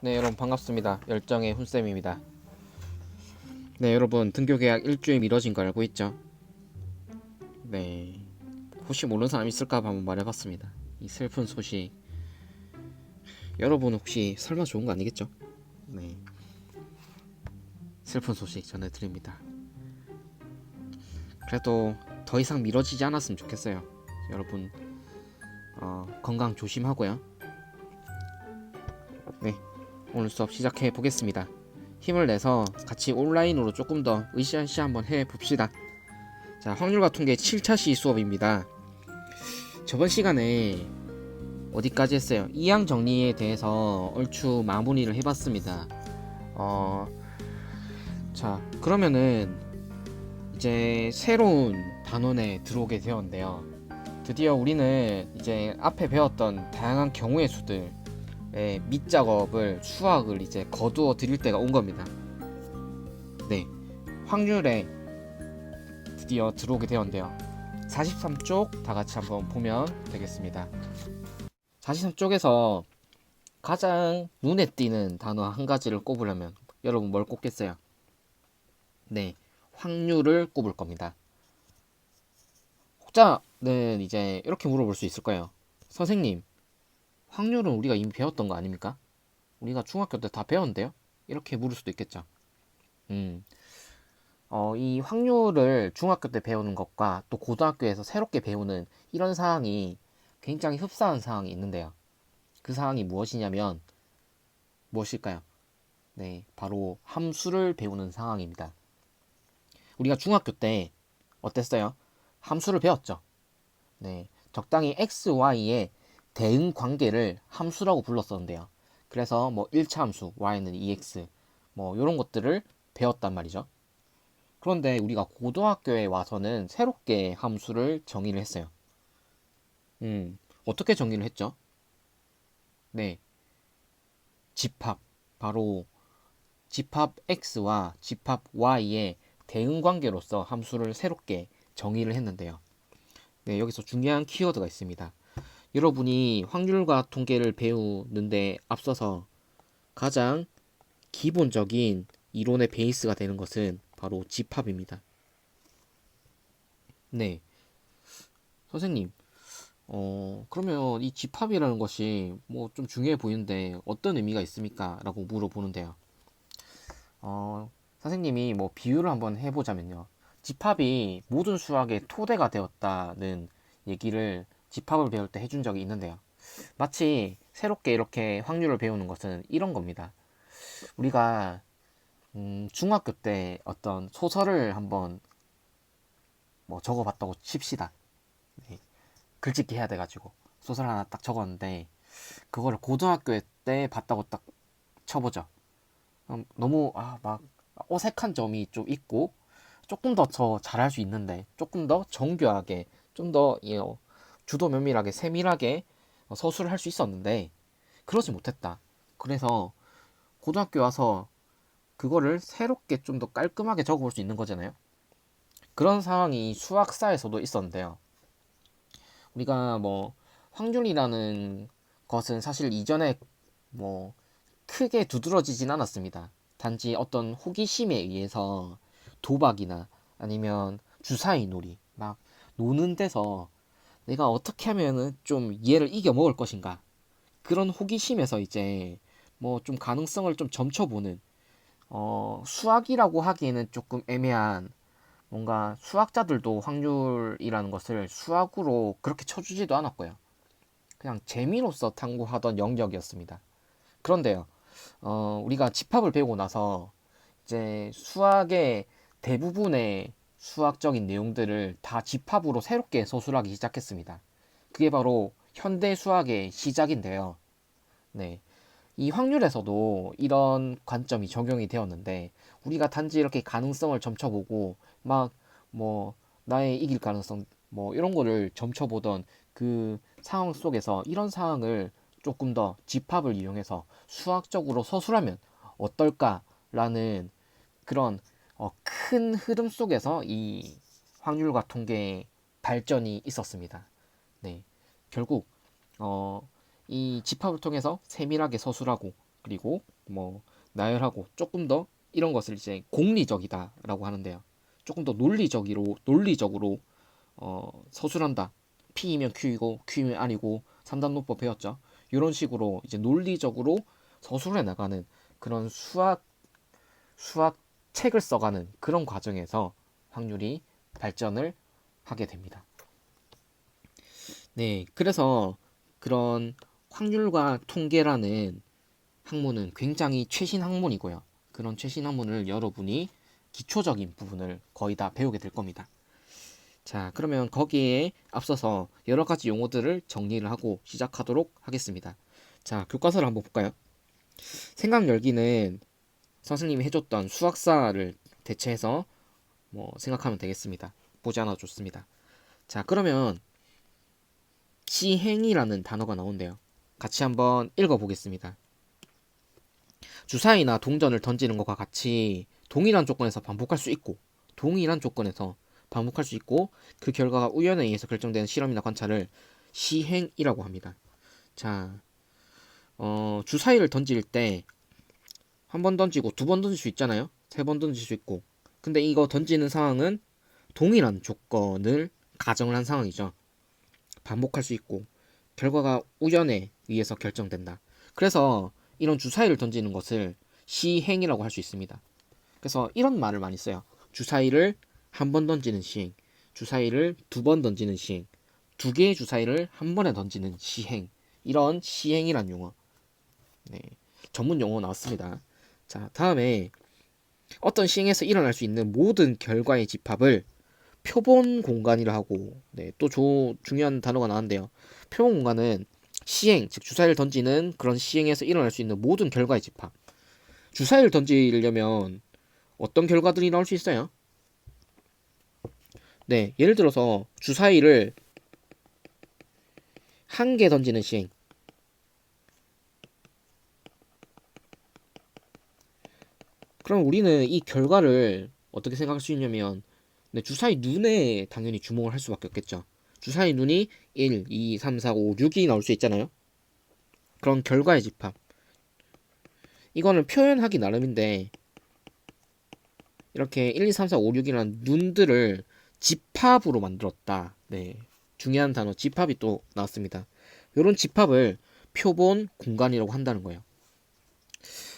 네, 여러분 반갑습니다. 열정의 훈쌤입니다. 네, 여러분 등교 계약 일주일 미뤄진 거 알고 있죠? 네, 혹시 모르는 사람 있을까 봐 한번 말해봤습니다. 이 슬픈 소식, 여러분 혹시 설마 좋은 거 아니겠죠? 네, 슬픈 소식 전해드립니다. 그래도 더 이상 미뤄지지 않았으면 좋겠어요. 여러분 건강 조심하고요. 네, 오늘 수업 시작해 보겠습니다. 힘을 내서 같이 온라인으로 조금 더 으쌰으쌰 한번 해봅시다. 자, 확률과 통계 7차 시 수업입니다. 저번 시간에 어디까지 했어요? 이항 정리에 대해서 얼추 마무리를 해봤습니다. 자, 그러면은 이제 새로운 단원에 들어오게 되었는데요. 드디어 우리는 이제 앞에 배웠던 다양한 경우의 수들의 밑작업을 수학을 이제 거두어 드릴 때가 온 겁니다. 네, 확률에 드디어 들어오게 되었는데요. 43쪽 다 같이 한번 보면 되겠습니다. 43쪽에서 가장 눈에 띄는 단어 한 가지를 꼽으려면 여러분 뭘 꼽겠어요? 네, 확률을 꼽을 겁니다. 혹자는 이제 이렇게 물어볼 수 있을 거예요. 선생님, 확률은 우리가 이미 배웠던 거 아닙니까? 우리가 중학교 때 다 배웠는데요? 이렇게 물을 수도 있겠죠. 음, 이 확률을 중학교 때 배우는 것과 또 고등학교에서 새롭게 배우는 이런 사항이 굉장히 흡사한 사항이 있는데요. 그 사항이 무엇이냐면 무엇일까요? 네, 바로 함수를 배우는 상황입니다. 우리가 중학교 때 어땠어요? 함수를 배웠죠. 네, 적당히 x, y의 대응 관계를 함수라고 불렀었는데요. 그래서 뭐 1차 함수, y는 2x, 뭐 이런 것들을 배웠단 말이죠. 그런데 우리가 고등학교에 와서는 새롭게 함수를 정의를 했어요. 어떻게 정의를 했죠? 네, 집합. 바로 집합 x와 집합 y의 대응 관계로서 함수를 새롭게 정의를 했는데요. 네, 여기서 중요한 키워드가 있습니다. 여러분이 확률과 통계를 배우는데 앞서서 가장 기본적인 이론의 베이스가 되는 것은 바로 집합입니다. 네, 선생님, 그러면 이 집합이라는 것이 뭐 좀 중요해 보이는데 어떤 의미가 있습니까? 라고 물어보는데요. 어, 선생님이 뭐 비유를 한번 해보자면요. 집합이 모든 수학의 토대가 되었다는 얘기를 집합을 배울 때 해준 적이 있는데요. 마치 새롭게 이렇게 확률을 배우는 것은 이런 겁니다. 우리가 중학교 때 어떤 소설을 한번 뭐 적어봤다고 칩시다. 네, 글짓기 해야 돼가지고 소설 하나 딱 적었는데 그거를 고등학교 때 봤다고 딱 쳐보죠. 너무 막 어색한 점이 좀 있고 조금 더 잘할 수 있는데 조금 더 정교하게 좀 더 주도 면밀하게 세밀하게 서술을 할 수 있었는데 그러지 못했다. 그래서 고등학교 와서 그거를 새롭게 좀 더 깔끔하게 적어볼 수 있는 거잖아요. 그런 상황이 수학사에서도 있었는데요. 우리가 뭐 확률이라는 것은 사실 이전에 뭐 크게 두드러지진 않았습니다. 단지 어떤 호기심에 의해서 도박이나 아니면 주사위 놀이 막 노는 데서 내가 어떻게 하면은 좀 얘를 이겨 먹을 것인가 그런 호기심에서 이제 뭐 좀 가능성을 좀 점쳐보는 수학이라고 하기에는 조금 애매한 뭔가 수학자들도 확률이라는 것을 수학으로 그렇게 쳐주지도 않았고요. 그냥 재미로서 탐구하던 영역이었습니다. 그런데요, 우리가 집합을 배우고 나서 이제 수학의 대부분의 수학적인 내용들을 다 집합으로 새롭게 서술하기 시작했습니다. 그게 바로 현대 수학의 시작인데요. 네. 이 확률에서도 이런 관점이 적용이 되었는데 우리가 단지 이렇게 가능성을 점쳐보고 막 뭐 나의 이길 가능성 뭐 이런 거를 점쳐보던 그 상황 속에서 이런 상황을 조금 더 집합을 이용해서 수학적으로 서술하면 어떨까라는 그런 큰 흐름 속에서 이 확률과 통계의 발전이 있었습니다. 네, 결국 이 집합을 통해서 세밀하게 서술하고 그리고 뭐 나열하고 조금 더 이런 것을 이제 공리적이다라고 하는데요. 조금 더 논리적으로 서술한다. P이면 Q이고 Q이면 R이고 3단노법 배웠죠. 이런 식으로 이제 논리적으로 서술해 나가는 그런 수학 책을 써가는 그런 과정에서 확률이 발전을 하게 됩니다. 네, 그래서 그런 확률과 통계라는 학문은 굉장히 최신 학문이고요. 그런 최신 학문을 여러분이 기초적인 부분을 거의 다 배우게 될 겁니다. 자, 그러면 거기에 앞서서 여러 가지 용어들을 정리를 하고 시작하도록 하겠습니다. 자, 교과서를 한번 볼까요? 생각 열기는 선생님이 해줬던 수학사를 대체해서 뭐 생각하면 되겠습니다. 보지 않아도 좋습니다. 자, 그러면 시행이라는 단어가 나온대요. 같이 한번 읽어보겠습니다. 주사위나 동전을 던지는 것과 같이 동일한 조건에서 반복할 수 있고 그 결과가 우연에 의해서 결정되는 실험이나 관찰을 시행이라고 합니다. 자, 주사위를 던질 때 한 번 던지고 두 번 던질 수 있잖아요. 세 번 던질 수 있고. 근데 이거 던지는 상황은 동일한 조건을 가정을 한 상황이죠. 반복할 수 있고 결과가 우연에 의해서 결정된다. 그래서 이런 주사위를 던지는 것을 시행이라고 할 수 있습니다. 그래서 이런 말을 많이 써요. 주사위를 한 번 던지는 시행, 주사위를 두 번 던지는 시행, 두 개의 주사위를 한 번에 던지는 시행. 이런 시행이란 용어, 네, 전문 용어 나왔습니다. 자, 다음에 어떤 시행에서 일어날 수 있는 모든 결과의 집합을 표본 공간이라 하고, 네, 또 중요한 단어가 나왔는데요. 표본 공간은 시행, 즉 주사위를 던지는 그런 시행에서 일어날 수 있는 모든 결과의 집합. 주사위를 던지려면 어떤 결과들이 나올 수 있어요? 네, 예를 들어서 주사위를 한 개 던지는 시행. 그럼 우리는 이 결과를 어떻게 생각할 수 있냐면, 네, 주사위 눈에 당연히 주목을 할 수밖에 없겠죠. 주사위 눈이 1, 2, 3, 4, 5, 6이 나올 수 있잖아요. 그런 결과의 집합. 이거는 표현하기 나름인데 이렇게 1, 2, 3, 4, 5, 6이라는 눈들을 집합으로 만들었다. 네, 중요한 단어 집합이 또 나왔습니다. 이런 집합을 표본 공간이라고 한다는 거예요.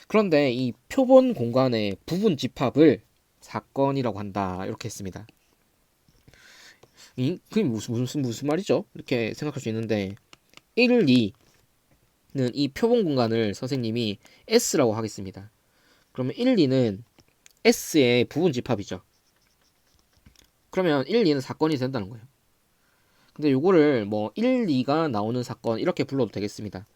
그런데 이 표본 공간의 부분 집합을 사건이라고 한다. 이렇게 했습니다. 그게 무슨 말이죠? 이렇게 생각할 수 있는데 1, 2는 이 표본 공간을 선생님이 S라고 하겠습니다. 그러면 1, 2는 S의 부분 집합이죠. 그러면 1, 2는 사건이 된다는 거예요. 근데 요거를 뭐 1, 2가 나오는 사건 이렇게 불러도 되겠습니다.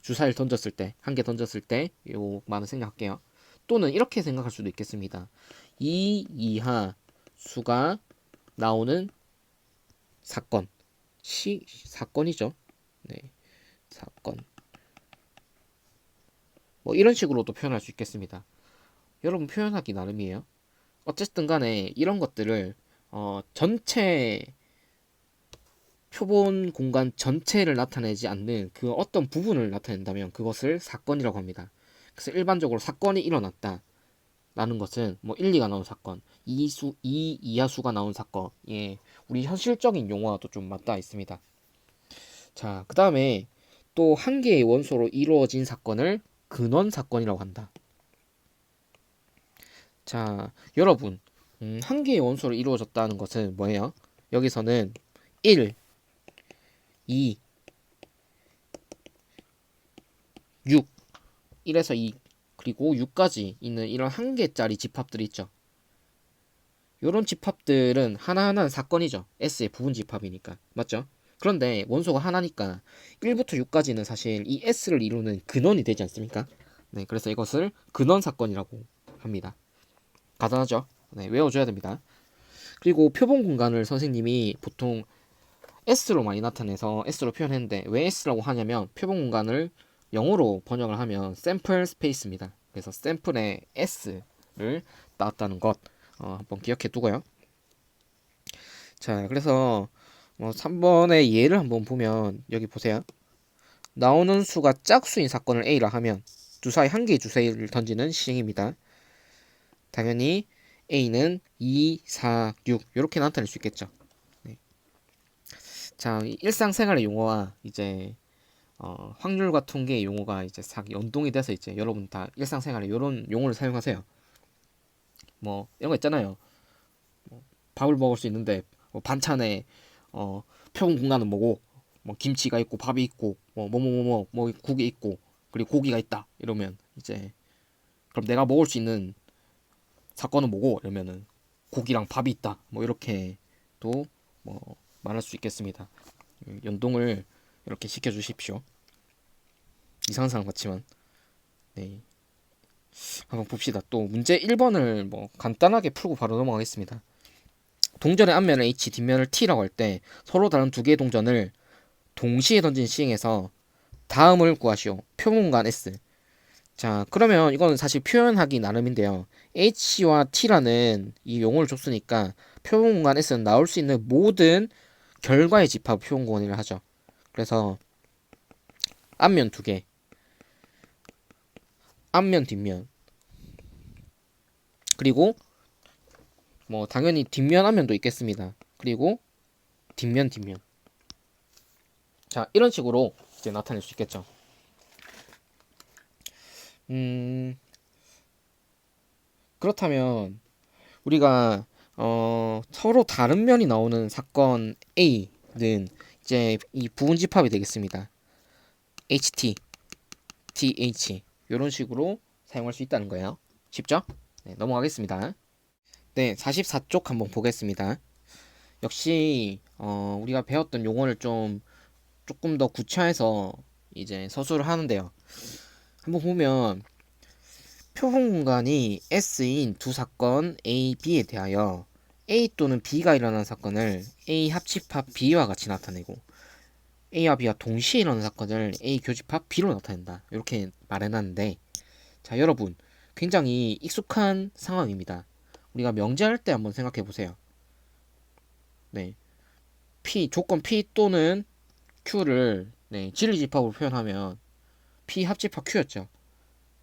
주사위를 던졌을 때, 한 개 던졌을 때 요만은 생각할게요. 또는 이렇게 생각할 수도 있겠습니다. 2 이하 수가 나오는 사건. 사건이죠. 네, 사건. 뭐 이런 식으로도 표현할 수 있겠습니다. 여러분 표현하기 나름이에요. 어쨌든 간에 이런 것들을 전체 표본 공간 전체를 나타내지 않는 그 어떤 부분을 나타낸다면 그것을 사건이라고 합니다. 그래서 일반적으로 사건이 일어났다 라는 것은 뭐 1, 2가 나온 사건, 2 이하수가 나온 사건, 예, 우리 현실적인 용어와도 좀 맞닿아 있습니다. 자, 그 다음에 또 한 개의 원소로 이루어진 사건을 근원 사건이라고 한다. 자, 여러분, 한 개의 원소로 이루어졌다는 것은 뭐예요? 여기서는 1, 2, 6, 1에서 2, 그리고 6까지 있는 이런 한 개짜리 집합들이 있죠. 이런 집합들은 하나하나는 사건이죠. S의 부분 집합이니까. 맞죠? 그런데 원소가 하나니까 1부터 6까지는 사실 이 S를 이루는 근원이 되지 않습니까? 네, 그래서 이것을 근원 사건이라고 합니다. 간단하죠? 네, 외워줘야 됩니다. 그리고 표본 공간을 선생님이 보통 S로 많이 나타내서 S로 표현했는데 왜 S라고 하냐면 표본 공간을 영어로 번역을 하면 샘플 스페이스입니다. 그래서 샘플의 S를 따왔다는 것 한번 기억해 두고요. 자, 그래서 3번의 예를 한번 보면 여기 보세요. 나오는 수가 짝수인 사건을 A라 하면 주사위 한 개의 주사위를 던지는 시행입니다. 당연히 A는 2, 4, 6 이렇게 나타낼 수 있겠죠. 네. 자, 일상생활의 용어와 이제 확률과 통계의 용어가 이제 싹 연동이 돼서 이제 여러분 다 일상생활에 이런 용어를 사용하세요. 뭐 이런 거 있잖아요. 밥을 먹을 수 있는데 반찬에 표본 공간은 뭐고 뭐 김치가 있고 밥이 있고 뭐 국이 있고 그리고 고기가 있다 이러면 이제 그럼 내가 먹을 수 있는 사건은 뭐고 이러면은 고기랑 밥이 있다 뭐 이렇게 또 뭐 말할 수 있겠습니다. 연동을 이렇게 시켜주십시오. 이상한 사람 같지만 네. 한번 봅시다. 또 문제 1번을 뭐 간단하게 풀고 바로 넘어가겠습니다. 동전의 앞면을 H, 뒷면을 T라고 할 때 서로 다른 두 개의 동전을 동시에 던진 시행에서 다음을 구하시오. 표본간 S. 자, 그러면 이거는 사실 표현하기 나름인데요. H와 T라는 이 용어를 줬으니까 표본간 S는 나올 수 있는 모든 결과의 집합 표본공간이라 하죠. 그래서 앞면 두 개, 앞면 뒷면, 그리고 뭐 당연히 뒷면 앞면도 있겠습니다. 그리고 뒷면 뒷면. 자, 이런 식으로 이제 나타낼 수 있겠죠. 음, 그렇다면 우리가 서로 다른 면이 나오는 사건 A는 이제 이 부분 집합이 되겠습니다. HT, TH 이런 식으로 사용할 수 있다는 거예요. 쉽죠? 네, 넘어가겠습니다. 네, 44쪽 한번 보겠습니다. 역시 우리가 배웠던 용어를 조금 더 구체화해서 이제 서술을 하는데요. 한번 보면 표본 공간이 S인 두 사건 A, B에 대하여 A 또는 B가 일어난 사건을 A 합집합 B와 같이 나타내고 A와 B가 동시에 일어난 사건을 A 교집합 B로 나타낸다. 이렇게 말해놨는데 자, 여러분 굉장히 익숙한 상황입니다. 우리가 명제할 때 한번 생각해 보세요. 네, P 조건 P 또는 Q를 네, 진리집합으로 표현하면 P 합집합 Q였죠.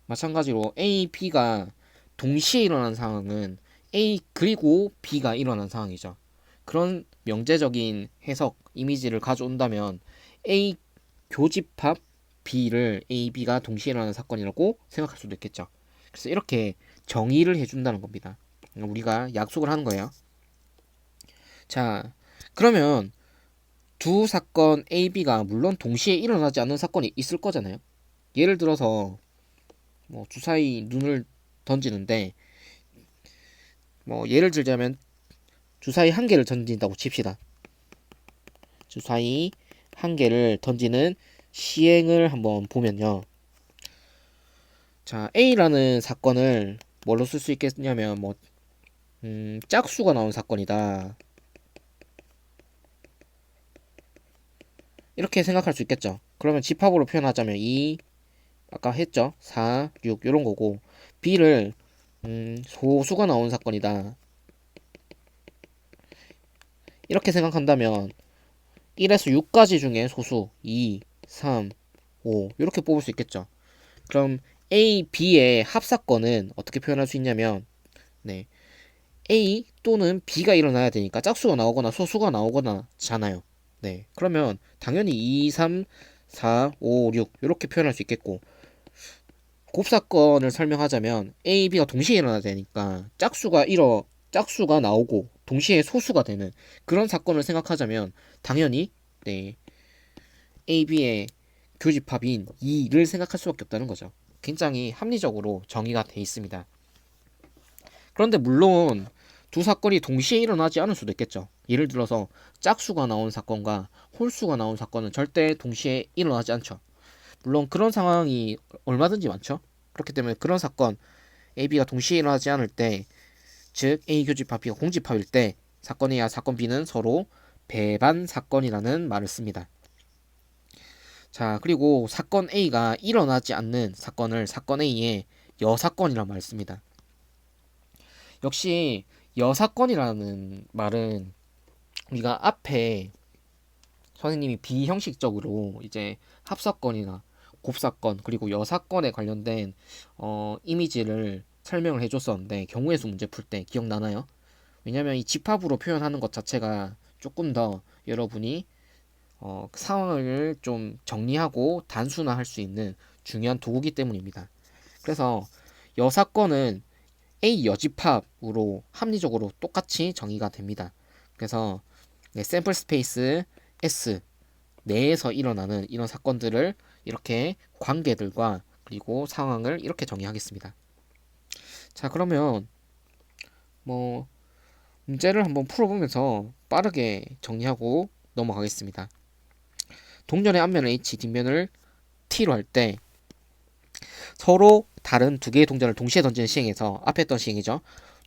마찬가지로 A, B가 동시에 일어난 상황은 A 그리고 B가 일어난 상황이죠. 그런 명제적인 해석, 이미지를 가져온다면 A 교집합 B를 A, B가 동시에 일어나는 사건이라고 생각할 수도 있겠죠. 그래서 이렇게 정의를 해준다는 겁니다. 우리가 약속을 하는 거예요. 자, 그러면 두 사건 A, B가 물론 동시에 일어나지 않는 사건이 있을 거잖아요. 예를 들어서 뭐 주사위 눈을 던지는데 뭐 예를 들자면 주사위 한 개를 던진다고 칩시다. 주사위 한 개를 던지는 시행을 한번 보면요. 자, A라는 사건을 뭘로 쓸 수 있겠냐면 뭐 짝수가 나온 사건이다. 이렇게 생각할 수 있겠죠. 그러면 집합으로 표현하자면 2 아까 했죠. 4, 6 이런 거고 B를 소수가 나온 사건이다. 이렇게 생각한다면 1에서 6까지 중에 소수 2, 3, 5 이렇게 뽑을 수 있겠죠. 그럼 A, B의 합사건은 어떻게 표현할 수 있냐면 네, A 또는 B가 일어나야 되니까 짝수가 나오거나 소수가 나오거나잖아요. 네, 그러면 당연히 2, 3, 4, 5, 6 이렇게 표현할 수 있겠고 곱사건을 설명하자면 A, B가 동시에 일어나야 되니까 짝수가 나오고 동시에 소수가 되는 그런 사건을 생각하자면 당연히 네, A, B의 교집합인 2를 생각할 수밖에 없다는 거죠. 굉장히 합리적으로 정의가 돼 있습니다. 그런데 물론 두 사건이 동시에 일어나지 않을 수도 있겠죠. 예를 들어서 짝수가 나온 사건과 홀수가 나온 사건은 절대 동시에 일어나지 않죠. 물론 그런 상황이 얼마든지 많죠. 그렇기 때문에 그런 사건 A, B가 동시에 일어나지 않을 때, 즉 A 교집합 B가 공집합일 때 사건 A와 사건 B는 서로 배반 사건이라는 말을 씁니다. 자, 그리고 사건 A가 일어나지 않는 사건을 사건 A의 여사건이라는 말을 씁니다. 역시 여사건이라는 말은 우리가 앞에 선생님이 비형식적으로 이제 합사건이나 곱사건 그리고 여사건에 관련된 이미지를 설명을 해줬었는데 경우의 수 문제 풀 때 기억나나요? 왜냐면 이 집합으로 표현하는 것 자체가 조금 더 여러분이 상황을 좀 정리하고 단순화할 수 있는 중요한 도구기 때문입니다. 그래서 여사건은 A 여집합으로 합리적으로 똑같이 정의가 됩니다. 그래서 샘플 스페이스 S 내에서 일어나는 이런 사건들을 이렇게 관계들과 그리고 상황을 이렇게 정의하겠습니다. 자, 그러면 뭐 문제를 한번 풀어보면서 빠르게 정리하고 넘어가겠습니다. 동전의 앞면을 H, 뒷면을 T로 할 때 서로 다른 두 개의 동전을 동시에 던지는 시행에서 앞에 했던 시행이죠.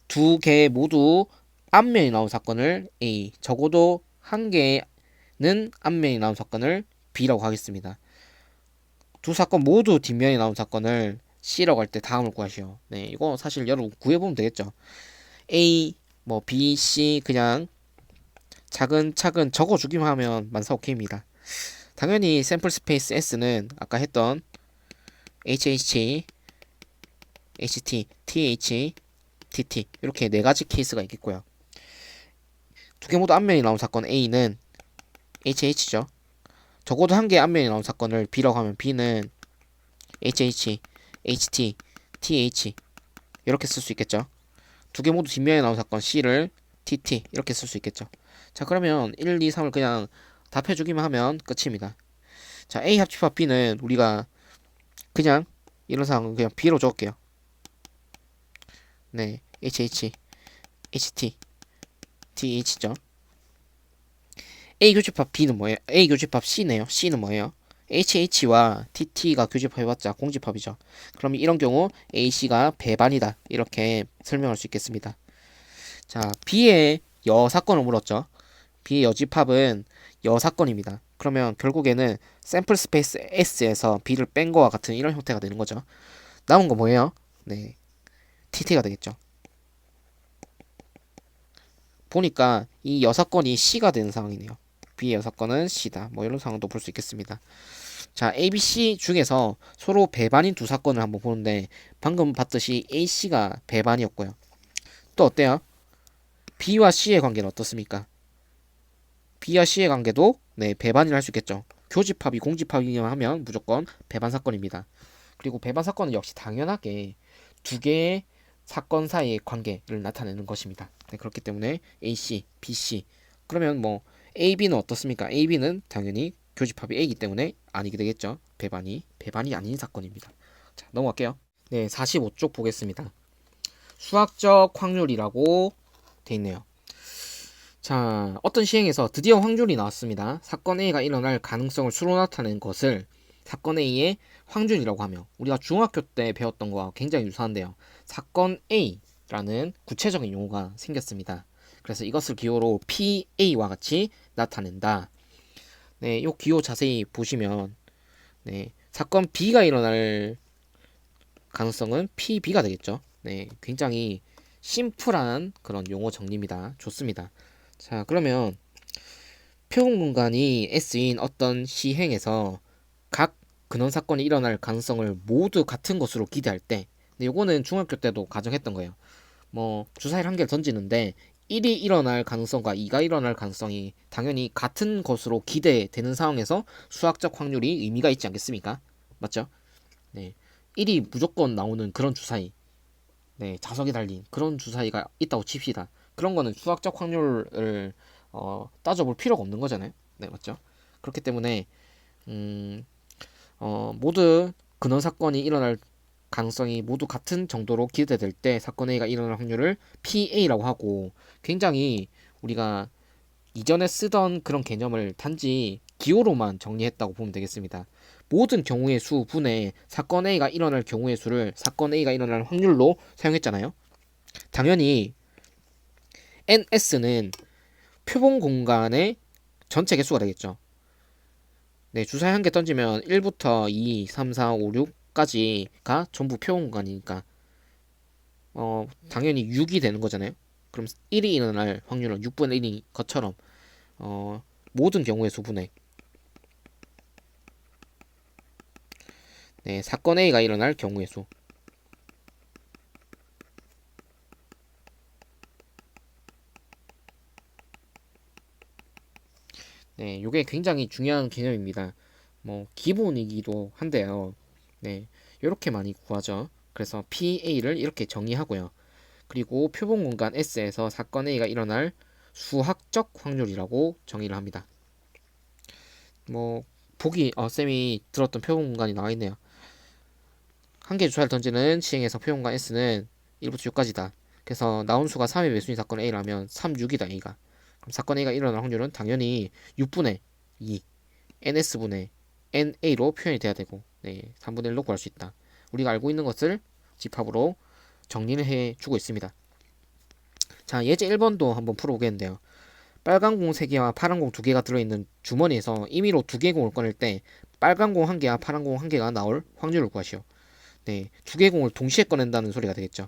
두 개 모두 앞면이 나온 사건을 A, 적어도 한 개는 앞면이 나온 사건을 B라고 하겠습니다. 두 사건 모두 뒷면이 나온 사건을 C라고 할 때 다음을 구하시오. 네, 이거 사실 여러분 구해보면 되겠죠. A, 뭐 B, C 그냥 차근차근 적어주기만 하면 만사 오케이입니다. 당연히 샘플 스페이스 S는 아까 했던 HH, HT, TH, TT 이렇게 네 가지 케이스가 있겠고요. 두 개 모두 앞면이 나온 사건 A는 HH죠. 적어도 한 개 앞면이 나온 사건을 B라고 하면 B는 HH, HT, TH 이렇게 쓸 수 있겠죠. 두 개 모두 뒷면에 나온 사건 C를 TT 이렇게 쓸 수 있겠죠. 자, 그러면 1, 2, 3을 그냥 답해주기만 하면 끝입니다. 자, A 합집합 B는 우리가 그냥 이런 상황은 그냥 B로 적을게요. 네, HH, HT, TH죠. A 교집합 B는 뭐예요? A 교집합 C네요. C는 뭐예요? HH와 TT가 교집합해봤자 공집합이죠. 그럼 이런 경우 AC가 배반이다. 이렇게 설명할 수 있겠습니다. 자, B의 여사건을 물었죠. B의 여집합은 여사건입니다. 그러면 결국에는 샘플 스페이스 S에서 B를 뺀 거와 같은 이런 형태가 되는 거죠. 남은 거 뭐예요? 네, TT가 되겠죠. 보니까 이 여사건이 C가 되는 상황이네요. B의 여사건은 C다. 뭐 이런 상황도 볼 수 있겠습니다. 자, A, B, C 중에서 서로 배반인 두 사건을 한번 보는데 방금 봤듯이 A, C가 배반이었고요. 또 어때요? B와 C의 관계는 어떻습니까? B와 C의 관계도 네, 배반이라 할 수 있겠죠. 교집합이 공집합이냐 하면 무조건 배반 사건입니다. 그리고 배반 사건은 역시 당연하게 두 개의 사건 사이의 관계를 나타내는 것입니다. 네, 그렇기 때문에 AC, BC 그러면 뭐 AB는 어떻습니까? AB는 당연히 교집합이 A이기 때문에 아니게 되겠죠. 배반이 아닌 사건입니다. 자, 넘어갈게요. 네, 45쪽 보겠습니다. 수학적 확률이라고 돼 있네요. 자, 어떤 시행에서 드디어 확률이 나왔습니다. 사건 A가 일어날 가능성을 수로 나타낸 것을 사건 A의 확률이라고 하며 우리가 중학교 때 배웠던 거와 굉장히 유사한데요. 사건 A라는 구체적인 용어가 생겼습니다. 그래서 이것을 기호로 PA와 같이 나타낸다. 네, 이 기호 자세히 보시면 네, 사건 B가 일어날 가능성은 PB가 되겠죠. 네, 굉장히 심플한 그런 용어 정리입니다. 좋습니다. 자, 그러면 표본 공간이 S인 어떤 시행에서 각 근원 사건이 일어날 가능성을 모두 같은 것으로 기대할 때, 근데 요거는 중학교 때도 가정했던 거예요. 뭐 주사위를 한 개를 던지는데 1이 일어날 가능성과 2가 일어날 가능성이 당연히 같은 것으로 기대되는 상황에서 수학적 확률이 의미가 있지 않겠습니까? 맞죠? 네. 1이 무조건 나오는 그런 주사위, 네, 자석이 달린 그런 주사위가 있다고 칩시다. 그런 거는 수학적 확률을 따져볼 필요가 없는 거잖아요. 네, 맞죠? 그렇기 때문에 음, 모두 근원 사건이 일어날 가능성이 모두 같은 정도로 기대될 때 사건 A가 일어날 확률을 PA라고 하고 굉장히 우리가 이전에 쓰던 그런 개념을 단지 기호로만 정리했다고 보면 되겠습니다. 모든 경우의 수 분의 사건 A가 일어날 경우의 수를 사건 A가 일어날 확률로 사용했잖아요. 당연히 NS는 표본 공간의 전체 개수가 되겠죠. 네, 주사위 한 개 던지면 1부터 2, 3, 4, 5, 6까지가 전부 표본 공간이니까 당연히 6이 되는 거잖아요. 그럼 1이 일어날 확률은 6분의 1인 것처럼 모든 경우의 수분의 네, 사건 A가 일어날 경우의 수. 네, 이게 굉장히 중요한 개념입니다. 뭐 기본이기도 한데요. 네, 이렇게 많이 구하죠. 그래서 PA를 이렇게 정의하고요. 그리고 표본 공간 S에서 사건 A가 일어날 수학적 확률이라고 정의를 합니다. 뭐 보기 쌤이 들었던 표본 공간이 나와 있네요. 한 개의 주사를 던지는 시행에서 표본 공간 S는 1부터 6까지다. 그래서 나온 수가 3의 매수인 사건 A라면 3, 6이다 A가. 그럼 사건 A가 일어날 확률은 당연히 6분의 2 NS분의 NA로 표현이 돼야 되고, 네, 3분의 1로 구할 수 있다. 우리가 알고 있는 것을 집합으로 정리를 해주고 있습니다. 자, 예제 1번도 한번 풀어보겠는데요. 빨간 공 3개와 파란 공 2개가 들어있는 주머니에서 임의로 2개의 공을 꺼낼 때 빨간 공 1개와 파란 공 1개가 나올 확률을 구하시오. 네, 2개의 공을 동시에 꺼낸다는 소리가 되겠죠.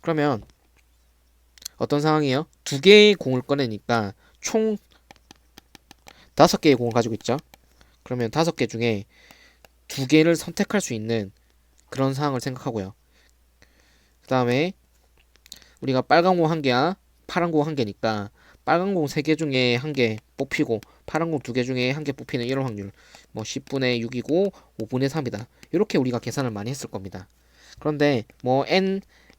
그러면 어떤 상황이에요? 2개의 공을 꺼내니까 총 5개의 공을 가지고 있죠. 그러면 5개 중에 2개를 선택할 수 있는 그런 상황을 생각하고요. 그 다음에 우리가 빨간 공 1개와 파란 공 1개니까 빨간 공 3개 중에 1개 뽑히고 파란 공 2개 중에 1개 뽑히는 이런 확률 뭐 10분의 6이고 5분의 3이다. 이렇게 우리가 계산을 많이 했을 겁니다. 그런데 뭐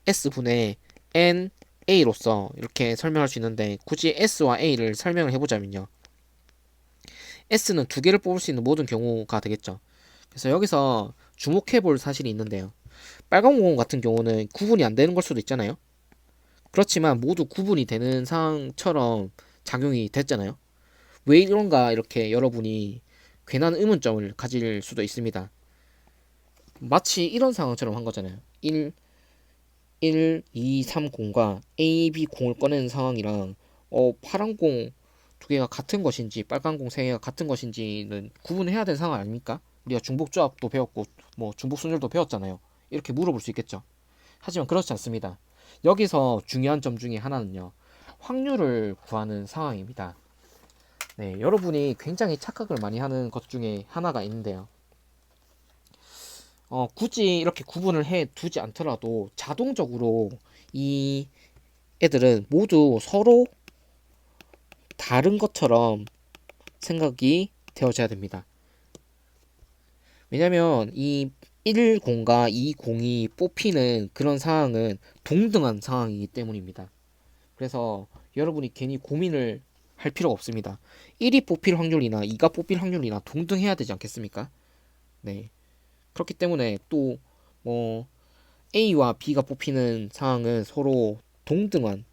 NS분의 NA로서 이렇게 설명할 수 있는데 굳이 S와 A를 설명을 해보자면요. S는 2개를 뽑을 수 있는 모든 경우가 되겠죠. 그래서 여기서 주목해 볼 사실이 있는데요. 빨간 공 같은 경우는 구분이 안 되는 걸 수도 있잖아요. 그렇지만 모두 구분이 되는 상황처럼 작용이 됐잖아요. 왜 이런가 이렇게 여러분이 괜한 의문점을 가질 수도 있습니다. 마치 이런 상황처럼 한 거잖아요. 1, 2, 3 공과 A, B 공을 꺼내는 상황이랑 파란 공 2개가 같은 것인지 빨간 공 3개가 같은 것인지는 구분해야 되는 상황 아닙니까? 우리가 중복조합도 배웠고 뭐 중복순열도 배웠잖아요. 이렇게 물어볼 수 있겠죠. 하지만 그렇지 않습니다. 여기서 중요한 점 중에 하나는요. 확률을 구하는 상황입니다. 네, 여러분이 굉장히 착각을 많이 하는 것 중에 하나가 있는데요. 굳이 이렇게 구분을 해 두지 않더라도 자동적으로 이 애들은 모두 서로 다른 것처럼 생각이 되어져야 됩니다. 왜냐면 이 1공과 2공이 뽑히는 그런 상황은 동등한 상황이기 때문입니다. 그래서 여러분이 괜히 고민을 할 필요가 없습니다. 1이 뽑힐 확률이나 2가 뽑힐 확률이나 동등해야 되지 않겠습니까? 네. 그렇기 때문에 또 뭐 A와 B가 뽑히는 상황은 서로 동등한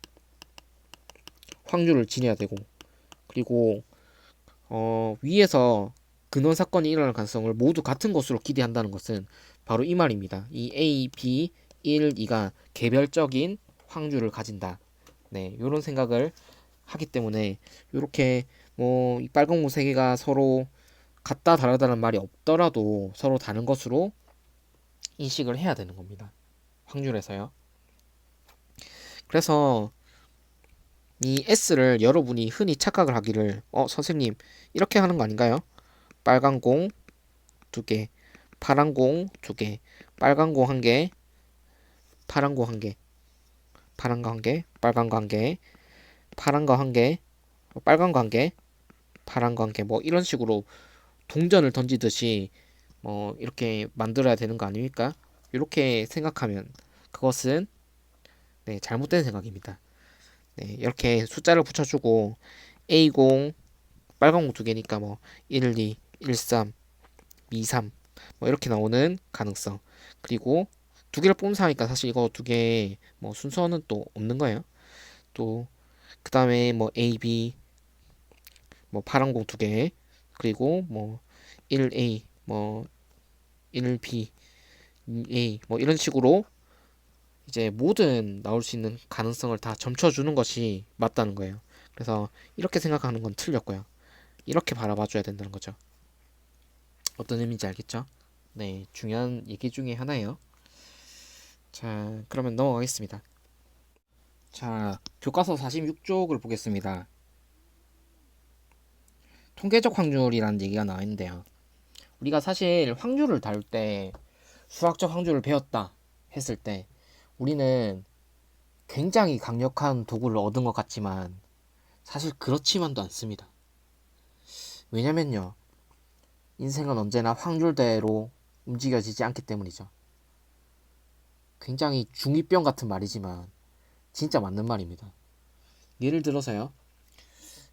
확률을 지녀야 되고 그리고 위에서 근원 사건이 일어날 가능성을 모두 같은 것으로 기대한다는 것은 바로 이 말입니다. 이 A, B, 1, 2가 개별적인 확률을 가진다. 네, 이런 생각을 하기 때문에 이렇게 뭐 이 빨간 공 세 개가 서로 같다 다르다는 말이 없더라도 서로 다른 것으로 인식을 해야 되는 겁니다. 확률에서요. 그래서 이 S를 여러분이 흔히 착각을 하기를 선생님 이렇게 하는 거 아닌가요? 빨간 공 2개, 파란 공 2개, 빨간 공 1개, 파란 공 1개, 파란 거 1개, 빨간 거 1개, 파란 거 1개, 빨간 거 1개, 파란 거 1개 뭐 이런 식으로 동전을 던지듯이 이렇게 만들어야 되는 거 아닙니까? 이렇게 생각하면 그것은 네, 잘못된 생각입니다. 네, 이렇게 숫자를 붙여주고 A0 빨간 공 2개니까 뭐 1, 2, 1, 3, 2, 3 뭐 이렇게 나오는 가능성 그리고 2개를 뽑는 상황이니까 사실 이거 2개 뭐 순서는 또 없는 거예요. 또 그 다음에 뭐 A, B 뭐 파란 공 2개 그리고 뭐 1A 뭐 1B 2A 뭐 이런 식으로 이제 모든 나올 수 있는 가능성을 다 점쳐주는 것이 맞다는 거예요. 그래서 이렇게 생각하는 건 틀렸고요. 이렇게 바라봐 줘야 된다는 거죠. 어떤 의미인지 알겠죠? 네, 중요한 얘기 중에 하나예요. 자, 그러면 넘어가겠습니다. 자, 교과서 46쪽을 보겠습니다. 통계적 확률이라는 얘기가 나와 있는데요. 우리가 사실 확률을 다룰 때 수학적 확률을 배웠다 했을 때 우리는 굉장히 강력한 도구를 얻은 것 같지만 사실 그렇지만도 않습니다. 왜냐면요. 인생은 언제나 확률대로 움직여지지 않기 때문이죠. 굉장히 중2병 같은 말이지만 진짜 맞는 말입니다. 예를 들어서요.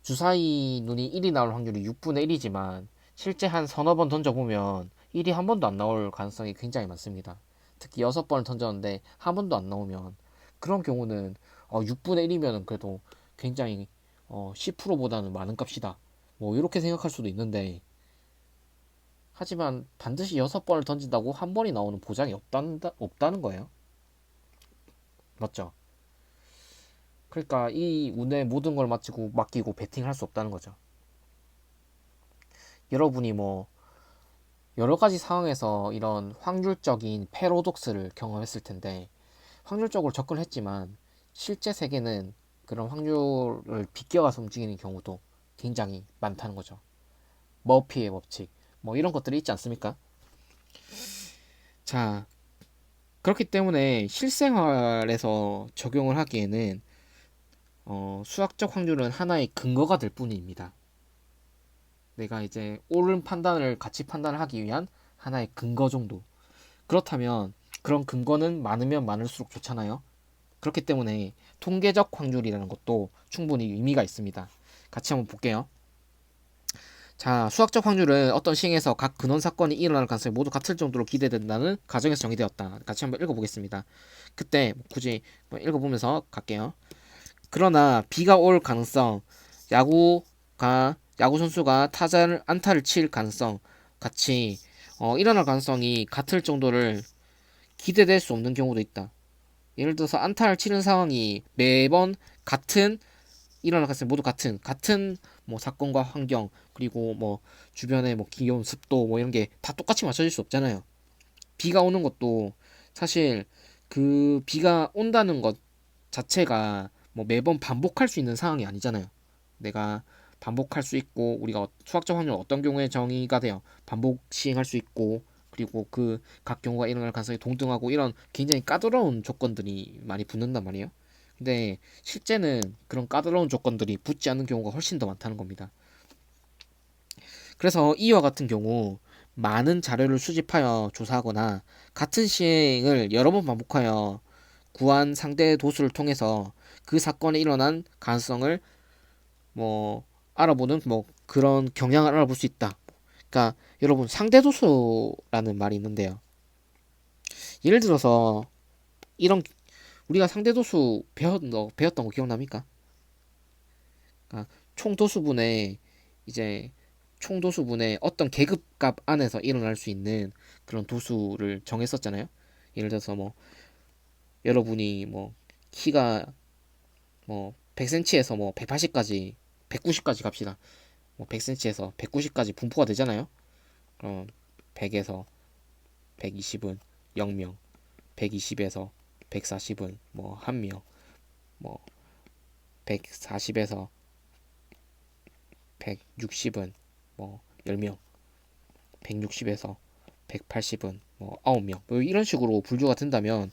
주사위 눈이 1이 나올 확률이 6분의 1이지만 실제 한 서너 번 던져보면 1이 한 번도 안 나올 가능성이 굉장히 많습니다. 특히 6번을 던졌는데 한 번도 안 나오면 그런 경우는 6분의 1이면 그래도 굉장히 10%보다는 많은 값이다. 뭐 이렇게 생각할 수도 있는데 하지만 반드시 6번을 던진다고 한 번이 나오는 보장이 없다는 거예요. 맞죠? 그러니까 이 운에 모든 걸 맡기고 베팅할 수 없다는 거죠. 여러분이 뭐 여러 가지 상황에서 이런 확률적인 패러독스를 경험했을 텐데 확률적으로 접근했지만 실제 세계는 그런 확률을 비껴가서 움직이는 경우도 굉장히 많다는 거죠. 머피의 법칙 뭐 이런 것들이 있지 않습니까? 자, 그렇기 때문에 실생활에서 적용을 하기에는 수학적 확률은 하나의 근거가 될 뿐입니다. 내가 이제 옳은 판단을 같이 판단을 하기 위한 하나의 근거 정도. 그렇다면 그런 근거는 많으면 많을수록 좋잖아요. 그렇기 때문에 통계적 확률이라는 것도 충분히 의미가 있습니다. 같이 한번 볼게요. 자, 수학적 확률은 어떤 시행에서 각 근원 사건이 일어날 가능성이 모두 같을 정도로 기대된다는 가정에서 정의되었다. 같이 한번 읽어보겠습니다. 그때 굳이 읽어보면서 갈게요. 그러나 비가 올 가능성, 야구 선수가 타자를 안타를 칠 가능성 같이 일어날 가능성이 같을 정도를 기대될 수 없는 경우도 있다. 예를 들어서 안타를 치는 상황이 매번 같은 일어날 가능성이 모두 같은 뭐 사건과 환경 그리고 뭐 주변의 뭐 기온, 습도 뭐 이런 게 다 똑같이 맞춰질 수 없잖아요. 비가 오는 것도 사실 그 비가 온다는 것 자체가 뭐 매번 반복할 수 있는 상황이 아니잖아요. 내가 반복할 수 있고 우리가 수학적 확률 어떤 경우에 정의가 돼요. 반복 시행할 수 있고 그리고 그 각 경우가 일어날 가능성이 동등하고 이런 굉장히 까다로운 조건들이 많이 붙는단 말이에요. 근데 실제는 그런 까다로운 조건들이 붙지 않는 경우가 훨씬 더 많다는 겁니다. 그래서 이와 같은 경우 많은 자료를 수집하여 조사하거나 같은 시행을 여러 번 반복하여 구한 상대 도수를 통해서 그 사건에 일어난 가능성을 뭐 알아보는 뭐 그런 경향을 알아볼 수 있다. 그러니까 여러분 상대 도수라는 말이 있는데요. 예를 들어서 이런 우리가 상대 도수 배웠던 거 기억납니까? 그러니까 총도수분의 이제 총도수분의 어떤 계급값 안에서 일어날 수 있는 그런 도수를 정했었잖아요. 예를 들어서 뭐 여러분이 뭐 키가 뭐 100cm에서 뭐 180까지 190까지 갑시다. 뭐 100cm에서 190까지 분포가 되잖아요. 그럼 100에서 120은 0명, 120에서 140은 뭐 1명, 뭐 140에서 160은 뭐 10명, 160에서 180은 뭐 9명. 뭐 이런 식으로 분류가 된다면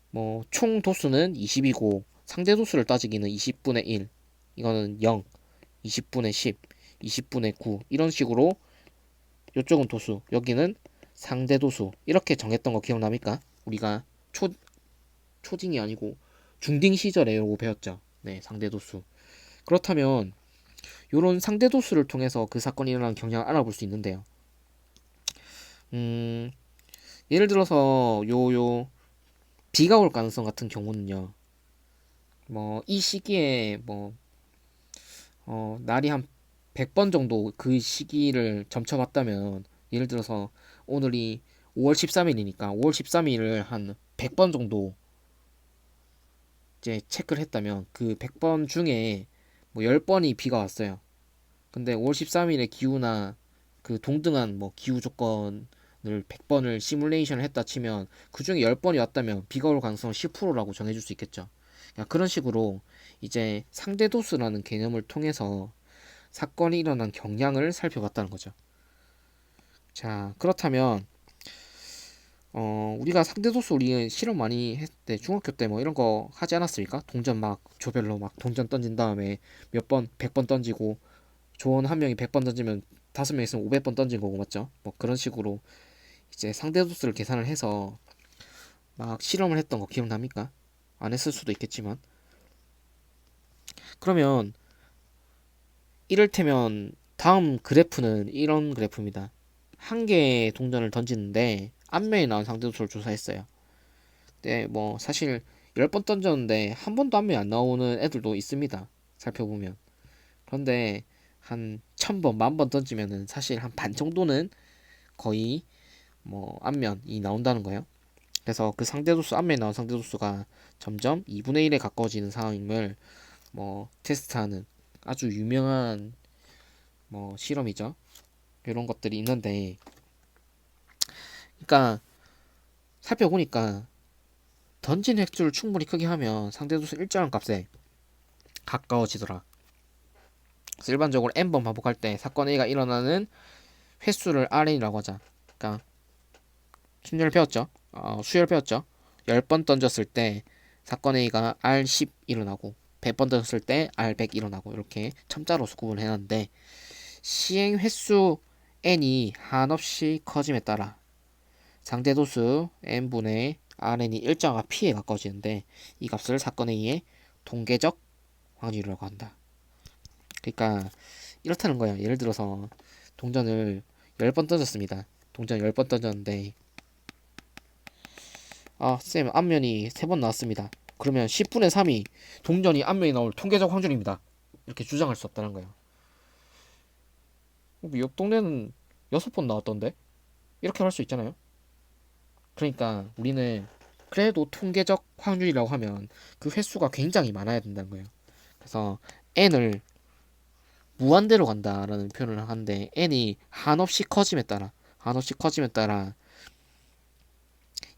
뭐 총 도수는 20이고 상대 도수를 따지기는 20분의 1. 이거는 0, 20분의 10, 20분의 9 이런 식으로 이쪽은 도수, 여기는 상대 도수 이렇게 정했던 거 기억납니까? 우리가 초딩이 아니고 중딩 시절에 이거 배웠죠. 네, 상대 도수. 그렇다면 이런 상대 도수를 통해서 그 사건이 일어나는 경향을 알아볼 수 있는데요. 음, 예를 들어서 요 비가 올 가능성 같은 경우는요. 뭐 이 시기에 뭐 날이 한 100번 정도 그 시기를 점쳐봤다면 예를 들어서 오늘이 5월 13일이니까 5월 13일을 한 100번 정도 이제 체크를 했다면 그 100번 중에 뭐 10번이 비가 왔어요. 근데 5월 13일의 기후나 그 동등한 뭐 기후 조건을 100번을 시뮬레이션을 했다 치면 그 중에 10번이 왔다면 비가 올 가능성은 10%라고 정해줄 수 있겠죠. 그런 식으로 이제 상대도수라는 개념을 통해서 사건이 일어난 경향을 살펴봤다는 거죠. 자, 그렇다면 우리가 상대도수 우리 실험 많이 했을 때 중학교 때 뭐 이런 거 하지 않았습니까? 동전 막 조별로 막 동전 던진 다음에 몇 번, 100번 던지고 조원 한 명이 100번 던지면 다섯 명 있으면 500번 던진 거고 맞죠? 뭐 그런 식으로 이제 상대도수를 계산을 해서 막 실험을 했던 거 기억납니까? 안 했을 수도 있겠지만 그러면 이를테면 다음 그래프는 이런 그래프입니다. 한 개의 동전을 던지는데 앞면에 나온 상대도수를 조사했어요. 근데 뭐 사실 10번 던졌는데 한 번도 앞면에 안 나오는 애들도 있습니다. 살펴보면. 그런데 한 1000번, 10,000번 던지면은 사실 한 반 정도는 거의 뭐 앞면이 나온다는 거예요. 그래서 그 상대도수, 앞면에 나온 상대도수가 점점 2분의 1에 가까워지는 상황임을 뭐 테스트하는 아주 유명한 뭐 실험이죠. 이런 것들이 있는데, 그러니까 살펴보니까 던진 획수를 충분히 크게 하면 상대도수 일정한 값에 가까워지더라. 그래서 일반적으로 n번 반복할 때 사건 A가 일어나는 횟수를 Rn이라고 하자. 그러니까 수열 배웠죠? 수열 배웠죠? 10번 던졌을 때 사건 A가 R10 일어나고 100번 던졌을 때 R100 일어나고 이렇게 첨자로서 구분을 해놨는데 시행 횟수 n이 한없이 커짐에 따라 상대도수 n분의 Rn이 일정한 p에 가까워지는데 이 값을 사건 A의 통계적 확률이라고 한다. 그러니까 이렇다는 거야. 예를 들어서 동전을 10번 던졌습니다. 동전 10번 던졌는데 쌤 앞면이 3번 나왔습니다. 그러면 10분의 3이 동전이 앞면이 나올 통계적 확률입니다. 이렇게 주장할 수 없다는 거예요. 옆 동네는 6번 나왔던데? 이렇게 할 수 있잖아요. 그러니까 우리는 그래도 통계적 확률이라고 하면 그 횟수가 굉장히 많아야 된다는 거예요. 그래서 n을 무한대로 간다라는 표현을 하는데 n이 한없이 커짐에 따라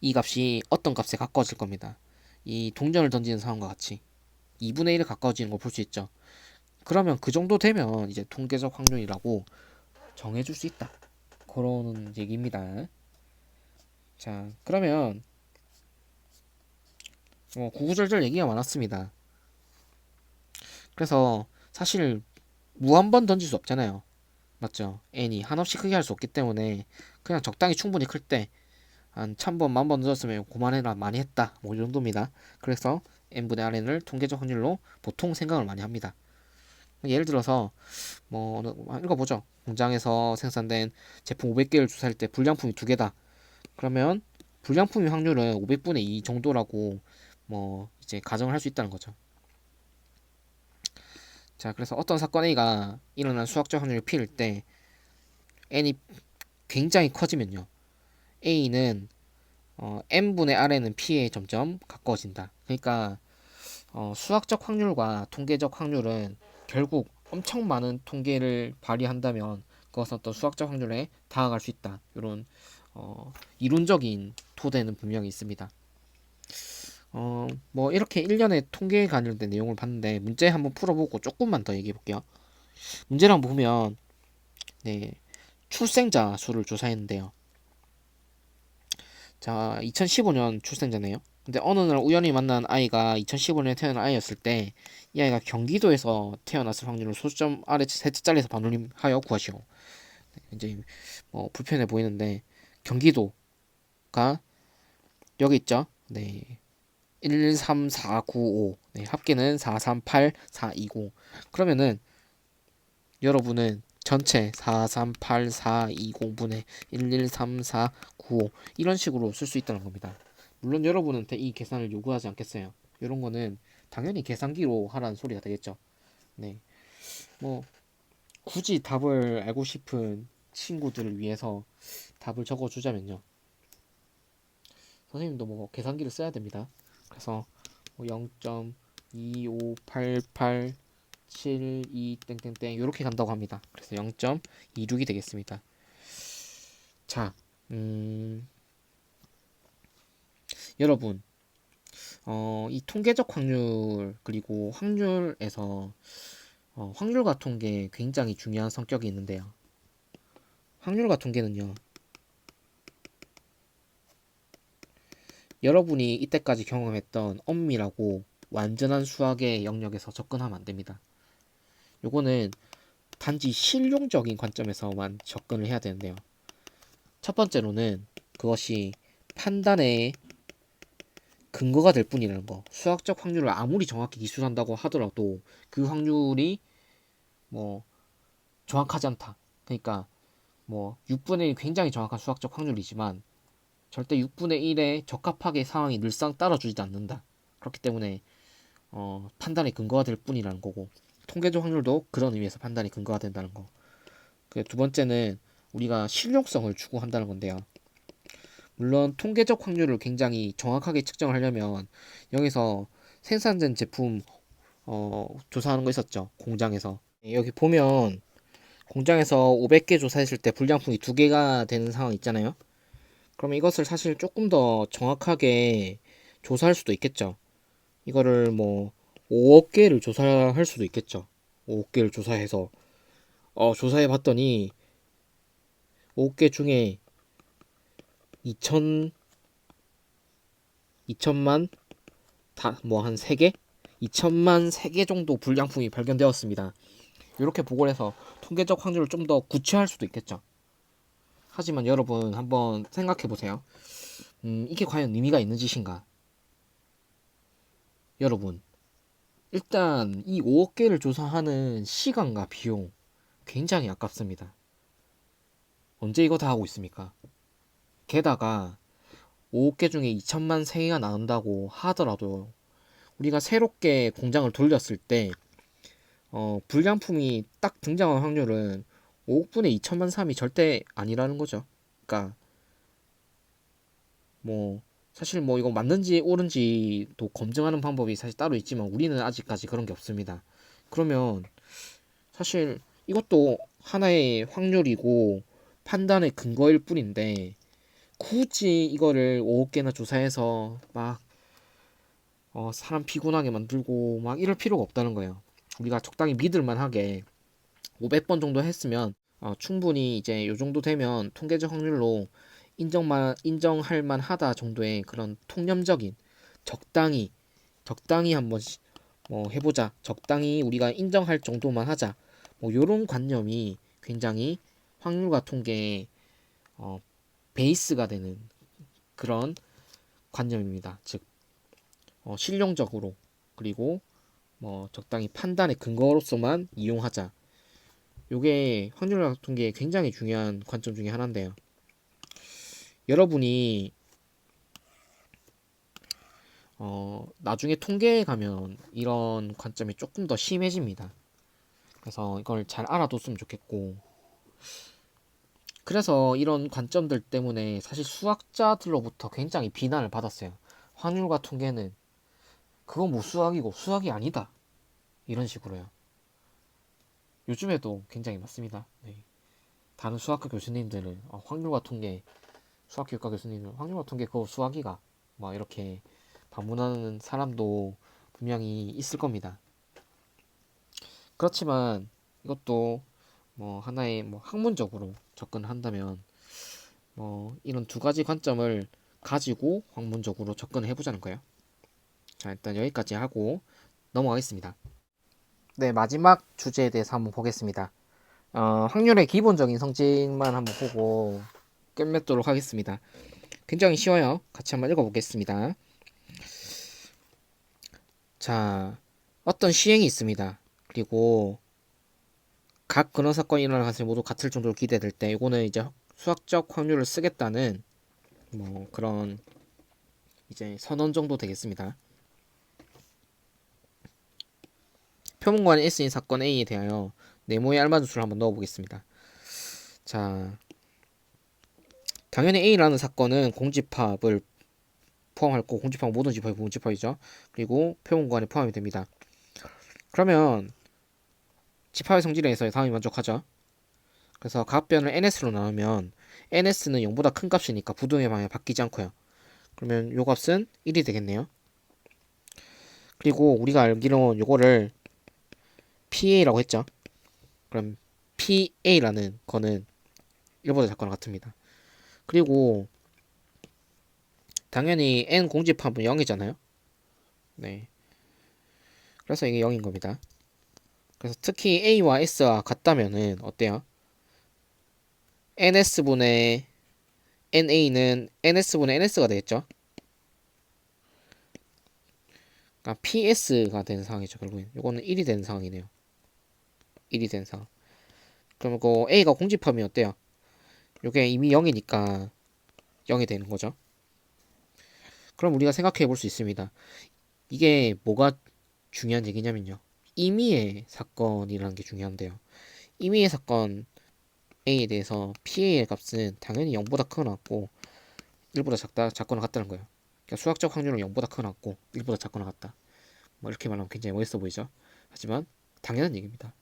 이 값이 어떤 값에 가까워질 겁니다. 이 동전을 던지는 상황과 같이 2분의 1에 가까워지는 걸 볼 수 있죠. 그러면 그 정도 되면 이제 통계적 확률이라고 정해줄 수 있다. 그런 얘기입니다. 자, 그러면 구구절절 얘기가 많았습니다. 그래서 사실 무한번 던질 수 없잖아요. 맞죠? n이 한없이 크게 할 수 없기 때문에 그냥 적당히 충분히 클 때 한 1000번, 10,000번 던졌으면 그만해라 많이 했다. 뭐 이 정도입니다. 그래서 n분의 rn을 통계적 확률로 보통 생각을 많이 합니다. 예를 들어서 뭐 읽어보죠. 공장에서 생산된 제품 500개를 주사할 때 불량품이 2개다. 그러면 불량품의 확률은 500분의 2 정도라고 뭐 이제 가정을 할 수 있다는 거죠. 자, 그래서 어떤 사건 A가 일어난 수학적 확률을 P일 때 n이 굉장히 커지면요. A는 n분의 R에는 P에 점점 가까워진다. 그러니까 수학적 확률과 통계적 확률은 결국 엄청 많은 통계를 발휘한다면 그것은 어떤 수학적 확률에 다가갈 수 있다. 이런 이론적인 토대는 분명히 있습니다. 뭐 이렇게 1년에 통계에 관련된 내용을 봤는데 문제 한번 풀어보고 조금만 더 얘기해 볼게요. 문제를 한번 보면 네, 출생자 수를 조사했는데요. 자, 2015년 출생자네요. 근데 어느 날 우연히 만난 아이가 2015년에 태어난 아이였을 때 이 아이가 경기도에서 태어났을 확률을 소수점 아래 셋째 잘라서 반올림하여 구하시오. 이제 뭐 불편해 보이는데 경기도가 여기 있죠. 네. 113495 네, 합계는 438420 그러면은 여러분은 전체 438420분의 113495 이런 식으로 쓸 수 있다는 겁니다. 물론 여러분한테 이 계산을 요구하지 않겠어요. 이런 거는 당연히 계산기로 하라는 소리가 되겠죠. 네. 뭐 굳이 답을 알고 싶은 친구들을 위해서 답을 적어 주자면요. 선생님도 뭐 계산기를 써야 됩니다. 그래서 0.258872 땡땡땡 이렇게 간다고 합니다. 그래서 0.26이 되겠습니다. 자, 여러분, 이 통계적 확률 그리고 확률에서 확률과 통계 굉장히 중요한 성격이 있는데요. 확률과 통계는요, 여러분이 이때까지 경험했던 엄밀하고 완전한 수학의 영역에서 접근하면 안 됩니다. 요거는 단지 실용적인 관점에서만 접근을 해야 되는데요. 첫 번째로는 그것이 판단의 근거가 될 뿐이라는 거. 수학적 확률을 아무리 정확히 기술한다고 하더라도 그 확률이 뭐 정확하지 않다. 그러니까 뭐 6분의 1 굉장히 정확한 수학적 확률이지만 절대 6분의 1에 적합하게 상황이 늘상 따라주지 않는다. 그렇기 때문에 판단의 근거가 될 뿐이라는 거고, 통계적 확률도 그런 의미에서 판단의 근거가 된다는 거. 그 두 번째는 우리가 실용성을 추구한다는 건데요. 물론 통계적 확률을 굉장히 정확하게 측정하려면 여기서 생산된 제품 조사하는 거 있었죠. 공장에서. 여기 보면 공장에서 500개 조사했을 때 불량품이 2개가 되는 상황 있잖아요. 그러면 이것을 사실 조금 더 정확하게 조사할 수도 있겠죠. 이거를 뭐 5억 개를 조사할 수도 있겠죠. 5억 개를 조사해서 조사해 봤더니 5억 개 중에 2천 2천만 다 뭐 한 3개? 2천만 3개 정도 불량품이 발견되었습니다. 이렇게 보고를 해서 통계적 확률을 좀 더 구체화할 수도 있겠죠. 하지만 여러분 한번 생각해 보세요. 이게 과연 의미가 있는 짓인가? 여러분, 일단 이 5억 개를 조사하는 시간과 비용 굉장히 아깝습니다. 언제 이거 다 하고 있습니까? 게다가 5억 개 중에 2천만 3개가 나온다고 하더라도 우리가 새롭게 공장을 돌렸을 때 불량품이 딱 등장할 확률은 5억분의 2천만 3이 절대 아니라는 거죠. 그러니까 뭐 사실 뭐 이거 맞는지 옳은지도 검증하는 방법이 사실 따로 있지만 우리는 아직까지 그런 게 없습니다. 그러면 사실 이것도 하나의 확률이고 판단의 근거일 뿐인데 굳이 이거를 5억 개나 조사해서 막 사람 피곤하게 만들고 막 이럴 필요가 없다는 거예요. 우리가 적당히 믿을 만하게 500번 정도 했으면 충분히 이제 요 정도 되면 통계적 확률로 인정할 만하다 정도의 그런 통념적인 적당히 한번 해보자. 적당히 우리가 인정할 정도만 하자. 뭐 요런 관념이 굉장히 확률과 통계의 어, 베이스가 되는 그런 관념입니다. 즉 실용적으로 그리고 뭐 적당히 판단의 근거로서만 이용하자. 요게 확률과 통계의 굉장히 중요한 관점 중에 하나인데요. 여러분이 나중에 통계에 가면 이런 관점이 조금 더 심해집니다. 그래서 이걸 잘 알아뒀으면 좋겠고, 그래서 이런 관점들 때문에 사실 수학자들로부터 굉장히 비난을 받았어요. 확률과 통계는 그건 뭐 수학이고 수학이 아니다. 이런 식으로요. 요즘에도 굉장히 많습니다. 네. 다른 수학과 교수님들은 확률과 통계, 수학교육과 교수님은 확률과 통계 그거 수학이가 막 이렇게 반문하는 사람도 분명히 있을 겁니다. 그렇지만 이것도 뭐 하나의 뭐 학문적으로 접근한다면 뭐 이런 두 가지 관점을 가지고 학문적으로 접근을 해보자는 거예요. 자, 일단 여기까지 하고 넘어가겠습니다. 네, 마지막 주제에 대해서 한번 보겠습니다. 확률의 기본적인 성질만 한번 보고 끝맺도록 하겠습니다. 굉장히 쉬워요. 같이 한번 읽어보겠습니다. 자, 어떤 시행이 있습니다. 그리고 각 근원 사건이 일어날 가능성이 모두 같을 정도로 기대될 때 이거는 이제 수학적 확률을 쓰겠다는 뭐 그런 이제 선언 정도 되겠습니다. 표본관에 S인 사건 A에 대하여 네모에 알맞은 수를 한번 넣어보겠습니다. 자, 당연히 A라는 사건은 공집합을 포함할 거고 공집합은 모든 집합이 부분집합이죠. 그리고 표본관에 포함이 됩니다. 그러면 집합의 성질에 의해서 다음이 만족하죠. 그래서 각변을 ns로 나누면 ns는 0보다 큰 값이니까 부등의 방향이 바뀌지 않고요. 그러면 요 값은 1이 되겠네요. 그리고 우리가 알기로는 요거를 PA라고 했죠. 그럼 PA라는 거는 1보다 작거나 같습니다. 그리고 당연히 n 공집합은 0이잖아요. 네. 그래서 이게 0인 겁니다. 그래서 특히 a와 s가 같다면은 어때요? ns분의 na는 ns분의 ns가 되겠죠? 그러니까 ps가 되는 상황이죠. 결국엔 이거는 1이 되는 상황이네요. 1이 된 상황. 그럼 그 a가 공집합이 어때요? 이게 이미 0이니까 0이 되는 거죠. 그럼 우리가 생각해 볼 수 있습니다. 이게 뭐가 중요한 얘기냐면요. 임의의 사건이라는 게 중요한데요. 임의의 사건 A에 대해서 PA의 값은 당연히 0보다 크거나 같고 1보다 작거나 같다는 거예요. 그러니까 수학적 확률은 0보다 크거나 같고 1보다 작거나 같다. 뭐 이렇게 말하면 굉장히 멋있어 보이죠. 하지만 당연한 얘기입니다.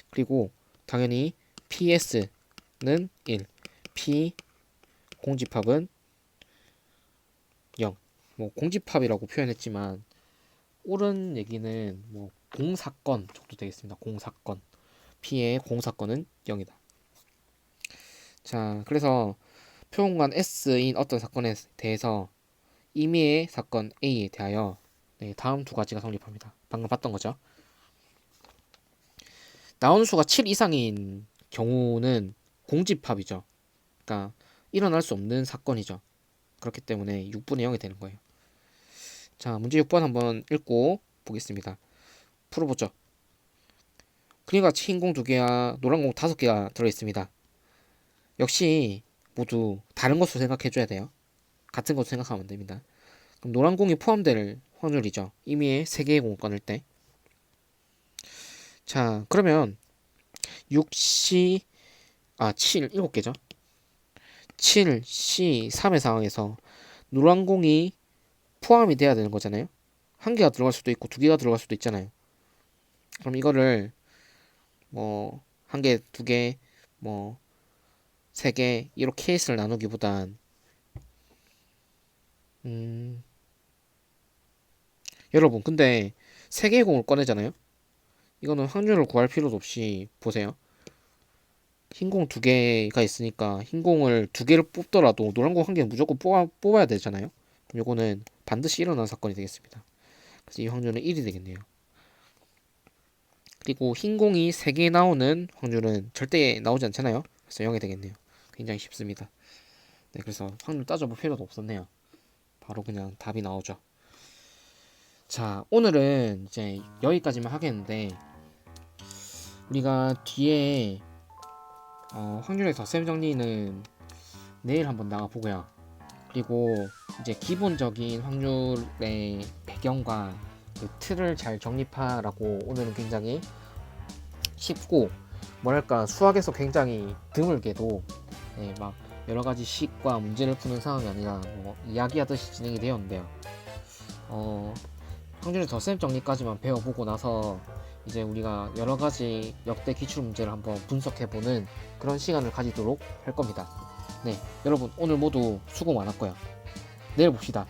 그리고 당연히 PS는 1, P 공집합은 0. 뭐 공집합이라고 표현했지만 옳은 얘기는 뭐 공사건 정도 되겠습니다. 공사건. P의 공사건은 0이다. 자, 그래서 표본관 S인 어떤 사건에 대해서 임의의 사건 A에 대하여 네, 다음 두 가지가 성립합니다. 방금 봤던 거죠. 나오는 수가 7 이상인 경우는 공집합이죠. 그러니까 일어날 수 없는 사건이죠. 그렇기 때문에 6분의 0이 되는 거예요. 자, 문제 6번 한번 읽고 보겠습니다. 풀어보죠. 그림 같이 흰 공 2개와 노란 공 5개가 들어있습니다. 역시 모두 다른 것으로 생각해줘야 돼요. 같은 것으로 생각하면 안 됩니다. 그럼 노란 공이 포함될 확률이죠. 임의의 3개의 공을 꺼낼 때. 자, 그러면 6C, 7, 7개죠. 7, C, 3의 상황에서 노란 공이 포함이 돼야 되는 거잖아요. 한 개가 들어갈 수도 있고 2개가 들어갈 수도 있잖아요. 그럼 이거를 뭐 한 개, 2개, 뭐 3개 이렇게 케이스를 나누기보단 여러분 근데 3개의 공을 꺼내잖아요. 이거는 확률을 구할 필요도 없이 보세요. 흰 공 2개가 있으니까 흰 공을 2개를 뽑더라도 노란 공 1개는 무조건 뽑아야 되잖아요. 그럼 이거는 반드시 일어나는 사건이 되겠습니다. 그래서 이 확률은 1이 되겠네요. 그리고 흰 공이 3개 나오는 확률은 절대 나오지 않잖아요. 그래서 0이 되겠네요. 굉장히 쉽습니다. 네, 그래서 확률 따져볼 필요도 없었네요. 바로 그냥 답이 나오죠. 자, 오늘은 이제 여기까지만 하겠는데 우리가 뒤에 확률의 덧셈 정리는 내일 한번 나가보고요. 그리고 이제 기본적인 확률의 배경과 그 틀을 잘 정립하라고 오늘은 굉장히 쉽고 뭐랄까 수학에서 굉장히 드물게도 네, 막 여러 가지 식과 문제를 푸는 상황이 아니라 뭐 이야기하듯이 진행이 되었는데요. 확률의 덧셈 정리까지만 배워보고 나서 이제 우리가 여러 가지 역대 기출 문제를 한번 분석해보는 그런 시간을 가지도록 할 겁니다. 네, 여러분 오늘 모두 수고 많았고요. 내일 봅시다.